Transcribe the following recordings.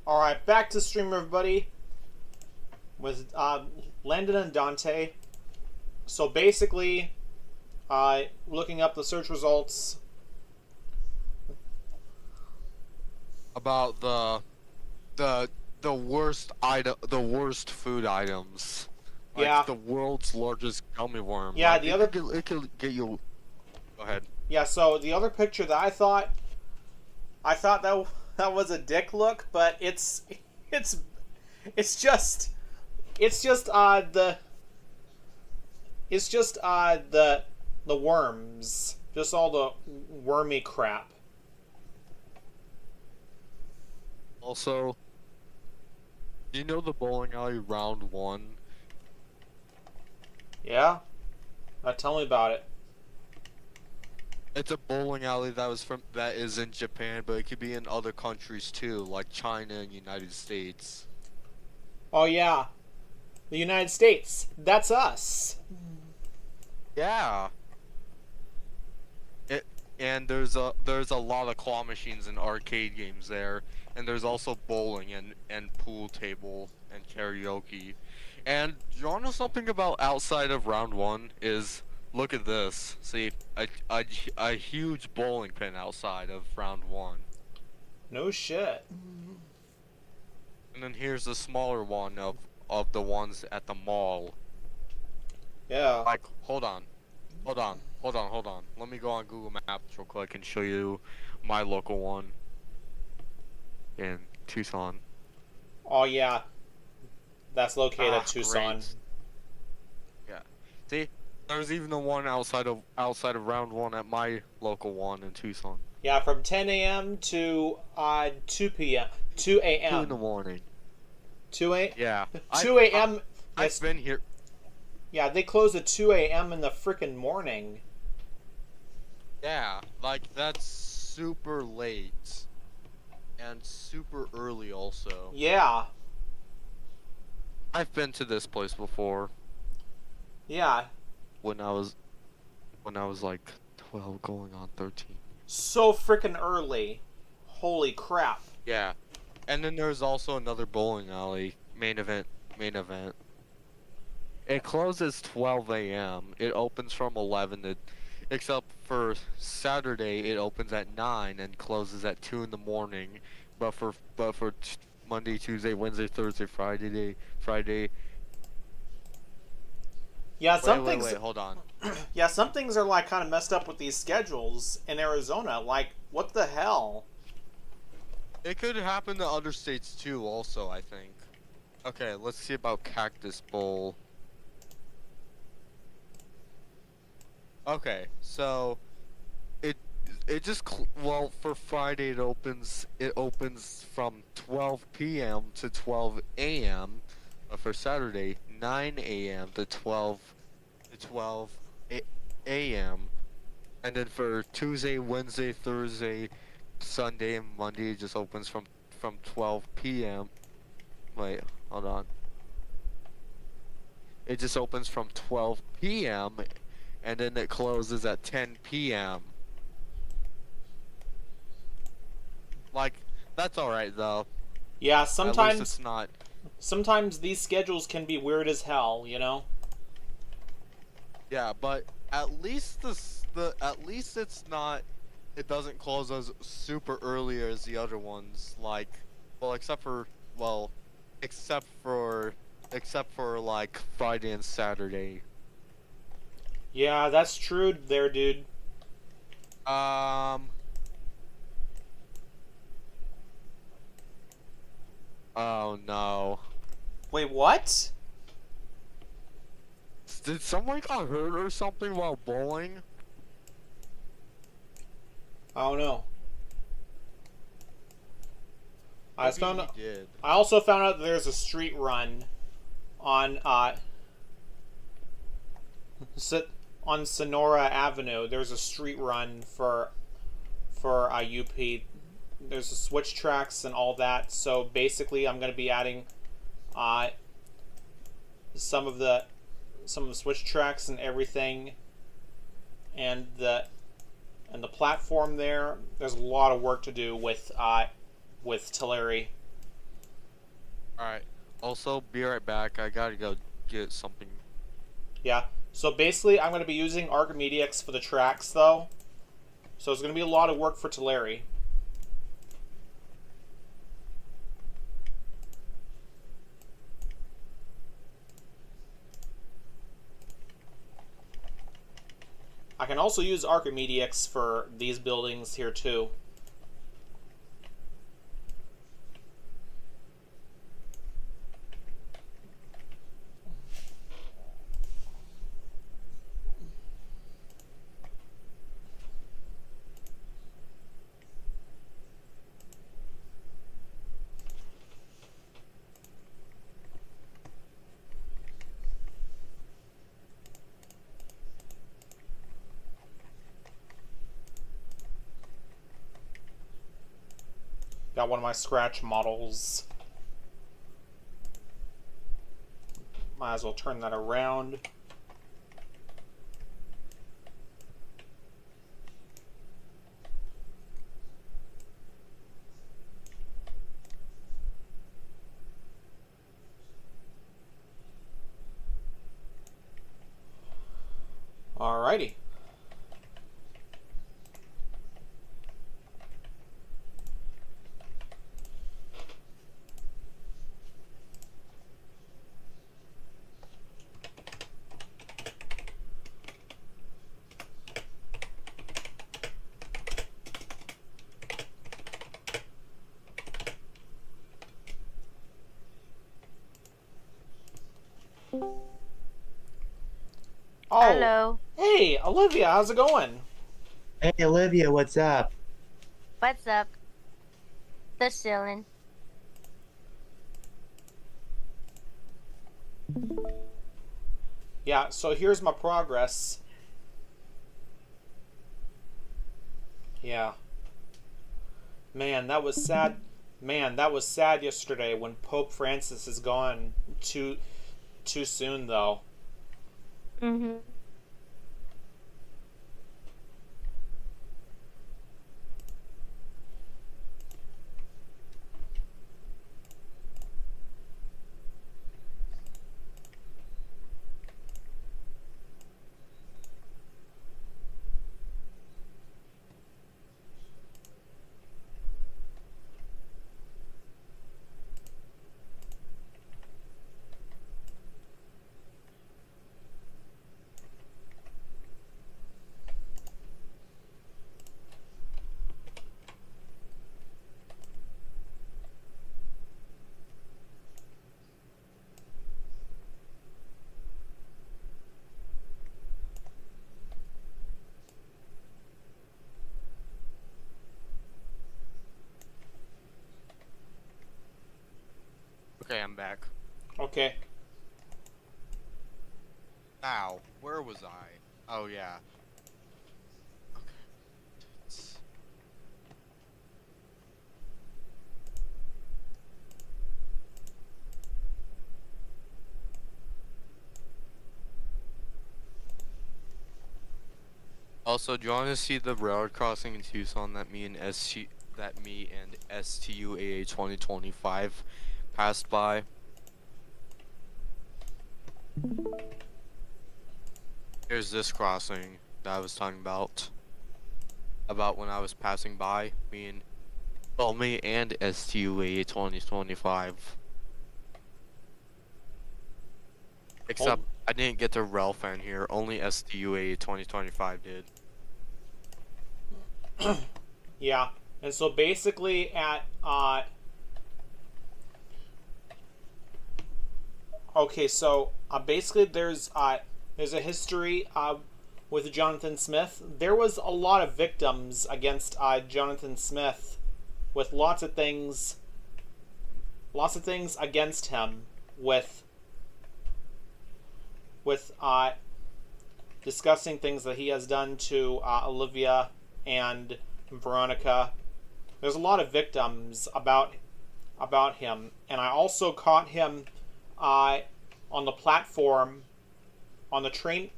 Alright, back to stream, everybody, with Landon and Dante. So basically, looking up the search results. About the worst food items. Like Yeah. the world's largest gummy worm. Yeah, Like the other... it could get you. Go ahead. Yeah, so the other picture that I thought that was a dick look, but it's just the the worms, just all the wormy crap. Also, do you know the bowling alley round one? Yeah, tell me about it. It's a bowling alley that is in Japan, but it could be in other countries too, like China and United States. Oh yeah, the United States. That's us. Yeah. It and there's a lot of claw machines and arcade games there, and there's also bowling and pool table and karaoke. And you wanna know something about outside of round one is look at this. See a huge bowling pin outside of round one. No shit. And then here's a smaller one of the ones at the mall. Yeah. Like, hold on. Let me go on Google Maps real quick and show you my local one in Tucson. Oh yeah. That's located at Ah, Tucson. great. Yeah. See, there's even the one outside of round one at my local one in Tucson. Yeah, from 10 a.m. to 2 p.m. 2 2 in a.m. the morning. 2 a.m. Yeah. 2 a.m. I've been here. Yeah, they close at 2 a.m. in the frickin' morning. Yeah, like that's super late and super early also. Yeah. I've been to this place before Yeah. when I was like 12 going on 13. So frickin' early. Holy crap. Yeah. And then there's also another bowling alley, main event. It closes 12 a.m. It opens from 11 to, except for Saturday it opens at 9 and closes at 2 in the morning. But for Monday, Tuesday, Wednesday, Thursday, Friday. Yeah, Wait, hold on. Yeah, some things are like kind of messed up with these schedules in Arizona. Like, what the hell? It could happen to other states too, also, I think. Okay, let's see about Cactus Bowl. Okay, so it just well, for Friday it opens from 12 p.m. to 12 a.m. For Saturday 9 a.m. to 12 a.m. and then for Tuesday, Wednesday, Thursday, Sunday and Monday it just opens from 12 p.m. Wait, hold on. It just opens from 12 p.m. and then it closes at 10 p.m. Like, that's alright though. Yeah, At least sometimes it's not. sometimes these schedules can be weird as hell, you know? Yeah, but at least at least it's not. It doesn't close as super early as the other ones. Like, well, except for like Friday and Saturday. Yeah, that's true there, dude. Um. Oh no. Wait, what? Did someone got hurt or something while bowling? I don't know. Maybe he did. I also found out that there's a street run on on Sonora Avenue. There's a street run for UP. There's a switch tracks and all that. So basically, I'm going to be adding some of the switch tracks and everything, and the platform there. There's a lot of work to do with Tulare. All right. Also, be right back. I gotta go get something. Yeah. So basically, I'm going to be using Archimedex for the tracks, though. So it's going to be a lot of work for Teleri. I can also use Archimedex for these buildings here, too. Got one of my scratch models. Might as well turn that around. Alrighty. Oh, Hello. hey, Olivia, how's it going? Hey Olivia, what's up? What's up? Just chilling. Yeah, so here's my progress. Yeah. Man, that was sad. Man, that was sad yesterday when Pope Francis is gone too soon though. Mm-hmm. Okay, I'm back. Okay. Now, where was I? Oh yeah. Okay. Also, do you want to see the railroad crossing in Tucson that me and STUAA 2025 passed by? Here's this crossing that I was talking about. About when I was passing by, me and STUAA 2025. Except I didn't get the rail fan here. Only STUAA 2025 did. Yeah. And so basically at okay, so basically there's a history with Jonathan Smith. There was a lot of victims against Jonathan Smith with lots of things against him with discussing things that he has done to Olivia and Veronica. There's a lot of victims about him, and I also caught him on the platform, on the train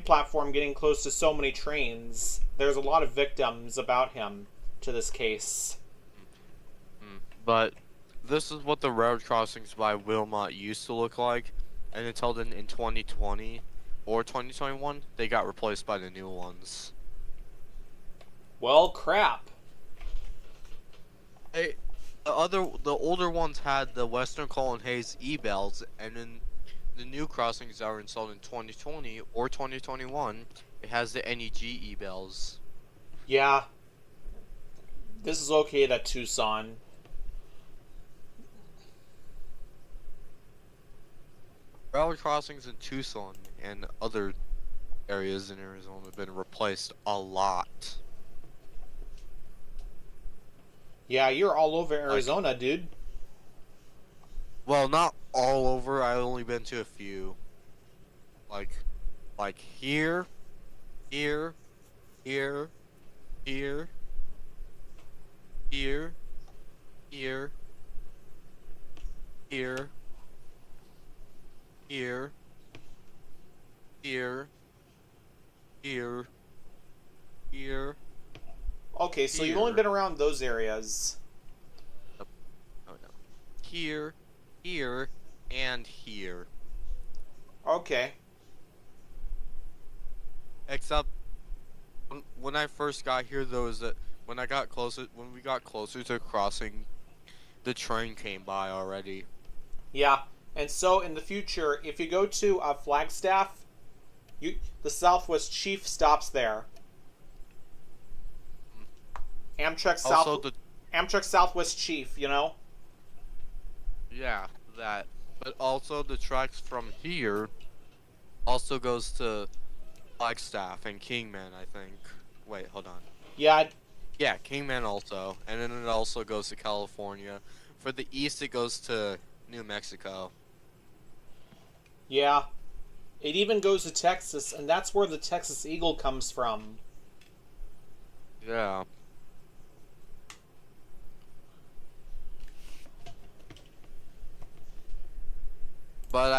platform, getting close to so many trains. There's a lot of victims about him to this case. But this is what the road crossings by Wilmot used to look like, and until then in 2020 or 2021, they got replaced by the new ones. Well, crap. Hey, the older ones had the Western Colin Hayes e-bells, and then the new crossings that were installed in 2020 or 2021, it has the NEG e-bells. Yeah. This is located at Tucson. Railroad crossings in Tucson and other areas in Arizona have been replaced a lot. Yeah, you're all over Arizona, dude. Well, not all over. I've only been to a few. Like here, here, here, here, here, here, here, here, here, here, here. Okay, so you've only Here. been around those areas. Oh no. Here, here, and here. Okay. Except when I first got here, there was when we got closer to crossing, the train came by already. Yeah. And so in the future, if you go to Flagstaff, the Southwest Chief stops there. Amtrak Amtrak Southwest Chief, you know? Yeah, that. But also the tracks from here also goes to Flagstaff and Kingman, I think. Wait, hold on. Yeah, Yeah, Kingman also, and then it also goes to California. For the east, it goes to New Mexico. yeah. It even goes to Texas, and that's where the Texas Eagle comes from. Yeah. But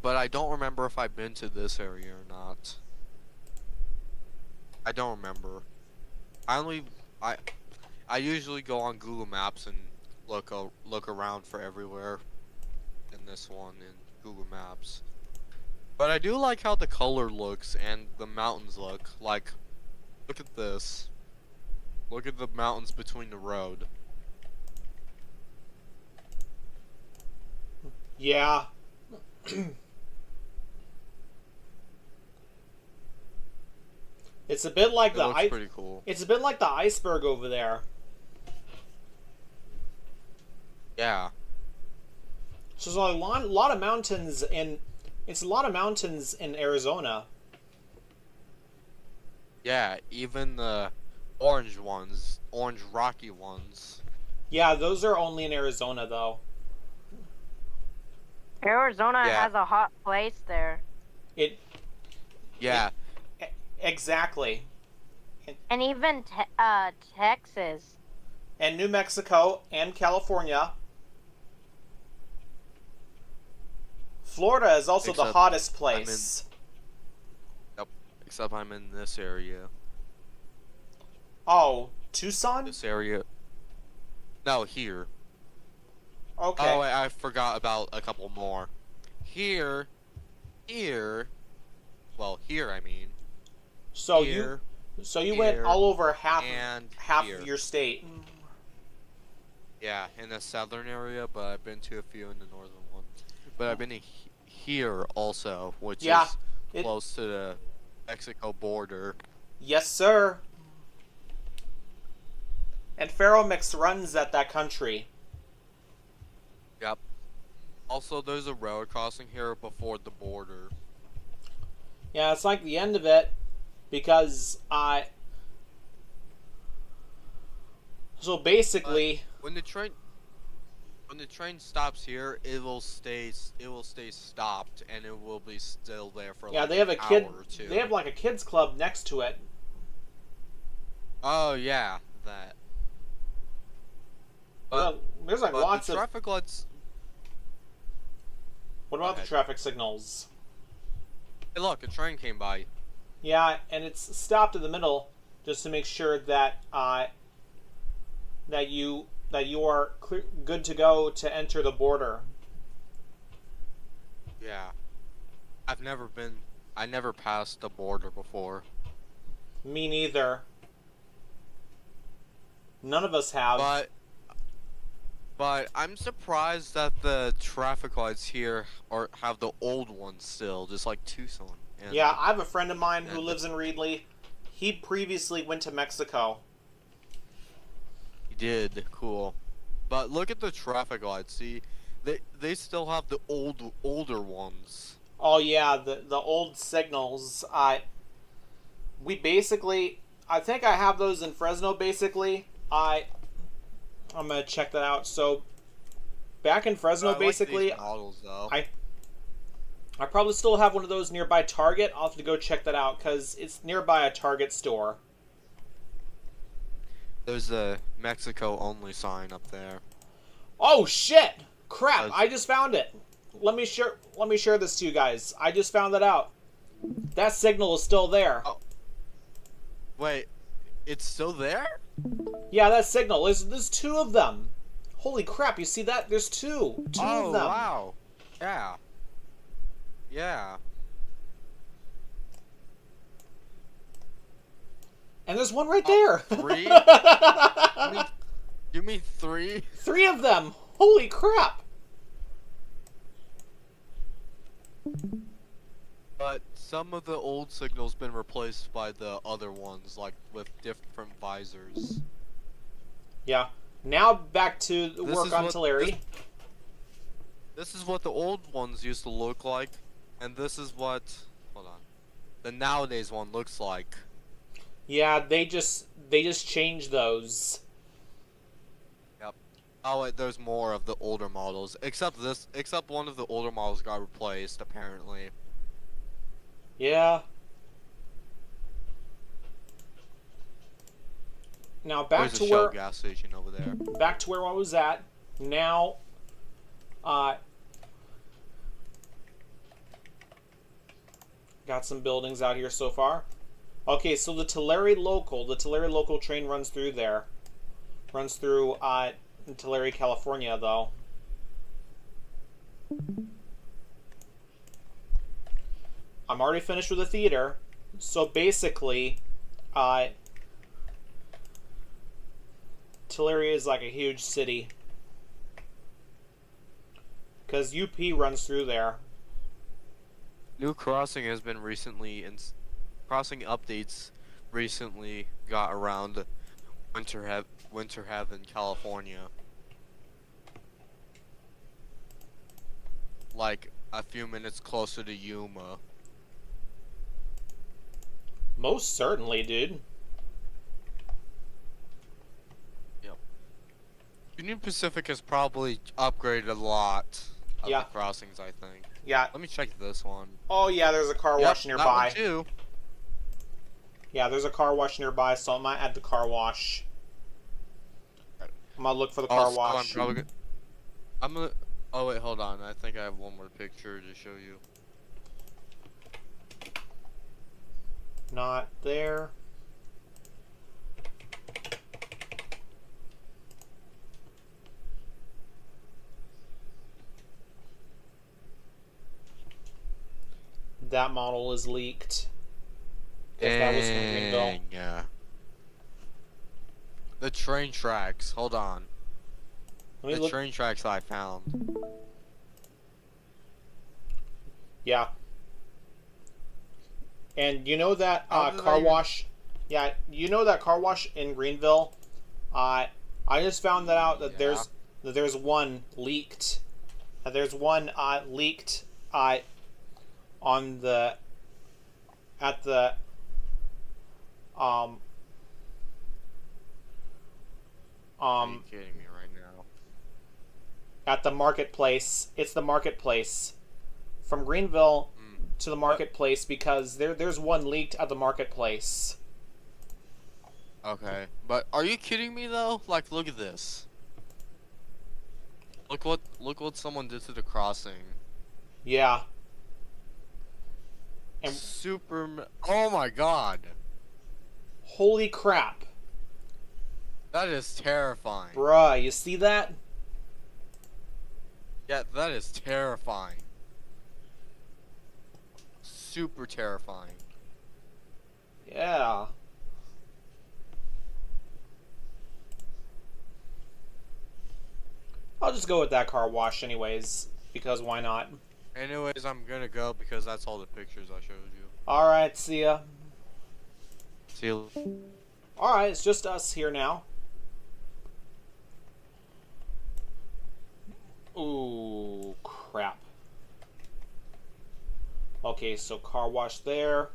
I don't remember if I've been to this area or not. I don't remember. I usually go on Google Maps and look around for everywhere in this one in Google Maps. But I do like how the color looks and the mountains look. Like, look at this. Look at the mountains between the road. Yeah. It's a bit like It the looks pretty cool. It's a bit like the iceberg over there. Yeah. So there's a lot of mountains in. It's a lot of mountains in Arizona. Yeah, even the orange ones, orange rocky ones. Yeah, those are only in Arizona though. Arizona Yeah. has a hot place there. It Yeah. exactly. And even Texas. And New Mexico and California. Florida is also the Except hottest place. Except I'm in this area. Oh, Tucson? This area. No, here. Okay. Oh, I forgot about a couple more. Here. Well, here I mean. so Here. you went here, all over half here. of your state. Yeah, in the southern area, but I've been to a few in the northern one. But I've been to here also, which Yeah, is close to the Mexico border. Yes, sir. And Pharaoh Mix runs at that country. Yep. Also, there's a road crossing here before the border. Yeah, it's like the end of it because so basically When the train stops here, it will stay stopped, and it will be still there for yeah, like they have an a kid hour or two. they have like a kids club next to it. Oh yeah, that. Well, there's like But lots the of traffic lights. What about the ahead. traffic signals? Hey, look, a train came by. Yeah, and it's stopped in the middle just to make sure that that you that you are good to go to enter the border. Yeah. I never passed the border before. Me neither. None of us have. But I'm surprised that the traffic lights here have the old ones still, just like Tucson. Yeah, I have a friend of mine who lives in Reedley. He previously went to Mexico. He did, cool. But look at the traffic lights. See, they still have the older ones. Oh yeah, the old signals. I think I have those in Fresno. Basically, I'm gonna check that out. So back in Fresno, basically, like these models, though. I probably still have one of those nearby Target. I'll have to go check that out because it's nearby a Target store. There's a Mexico only sign up there. Oh shit! Crap! I just found it. Let me share this to you guys. I just found that out. That signal is still there. Oh. Wait, it's still there? Yeah, that signal. There's two of them. Holy crap! You see that? There's two of them. Oh wow! Yeah. Yeah. And there's one right there. 3? You mean 3? 3 of them. Holy crap! But some of the old signals been replaced by the other ones, like with different visors. Yeah. Now back to work on Tulare. This is what the old ones used to look like, and this is what, hold on, the nowadays one looks like. Yeah, they just changed those. Yep. Oh wait, there's more of the older models. Except one of the older models got replaced, apparently. Yeah. Now back There's to a where Shell gas station over there. back to where I was at. Now, got some buildings out here so far. Okay, so the Tulare local train runs through there. Runs through Tulare, California, though. I'm already finished with the theater. So basically, Tulare is like a huge city. Because UP runs through there. New crossing has been recently, crossing updates recently got around Winter Haven, California. Like a few minutes closer to Yuma. Most certainly, dude. Yep. Union Pacific has probably upgraded a lot of the crossings, I think. Yeah. Let me check this one. Oh yeah, there's a car wash nearby. That one too. Yeah, there's a car wash nearby, so I might add the car wash. I'm gonna look for the car wash. I'm gonna. Oh wait, hold on. I think I have one more picture to show you. Not there. That model is leaked. Because that was from Greenville. Yeah. The train tracks. Hold on. The train tracks I found. Yeah. And you know that car wash? Yeah, you know that car wash in Greenville? I just found that out that there's one leaked. That there's one leaked on the at the Are you kidding me right now? at the marketplace. It's the marketplace from Greenville to the marketplace because there's one leaked at the marketplace. Okay, but are you kidding me though? Like, look at this. Look what someone did to the crossing. Yeah. And Oh my god. holy crap. That is terrifying. Bruh, you see that? Yeah, that is terrifying. Super terrifying. Yeah. I'll just go with that car wash anyways, because why not? Anyways, I'm gonna go because that's all the pictures I showed you. Alright, see ya. See you. Alright, it's just us here now. Ooh, crap. Okay, so car wash there.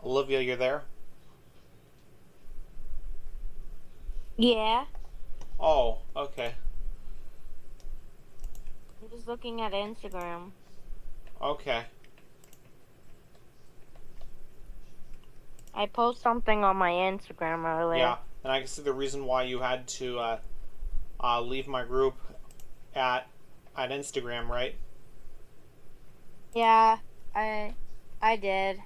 Olivia, you're there? Yeah. Oh, okay. I'm just looking at Instagram. Okay. I post something on my Instagram earlier. Yeah, and I can see the reason why you had to leave my group at Instagram, right? Yeah, I did.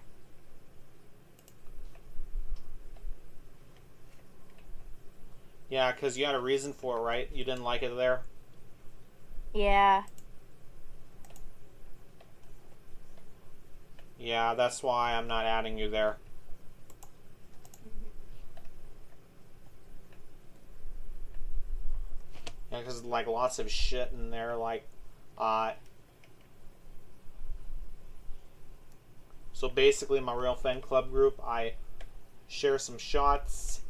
Yeah, because you had a reason for it, right? You didn't like it there? Yeah. Yeah, that's why I'm not adding you there. Yeah, because like lots of shit in there, like, so basically my real fan club group, I share some shots,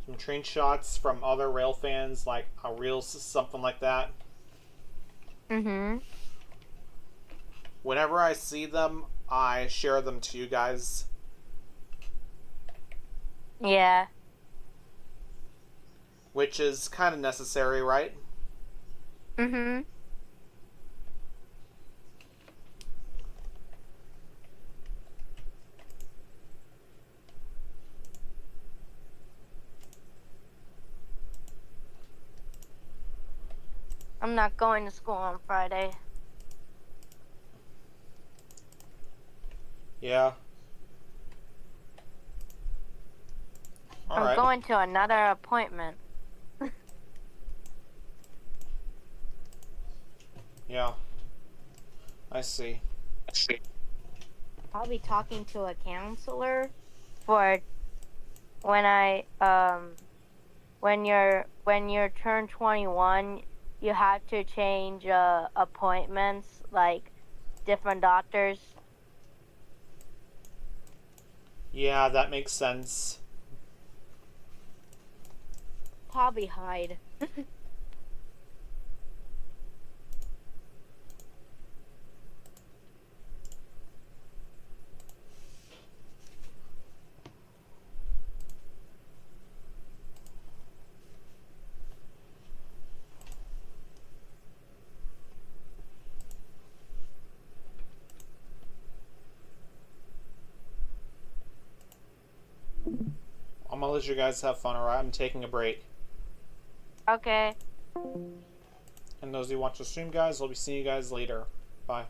some train shots from other rail fans, like a reels, something like that. Mm-hmm. Whenever I see them, I share them to you guys. Yeah. Which is kind of necessary, right? Mm-hmm. I'm not going to school on Friday. Yeah. I'm Alright. going to another appointment. Yeah. I see. I'll be talking to a counselor for when you're turned 21, you have to change appointments, like different doctors. Yeah, that makes sense. Probably hide. I'm gonna let you guys have fun, alright? I'm taking a break. Okay. And those who watch the stream, guys, I'll be seeing you guys later. Bye.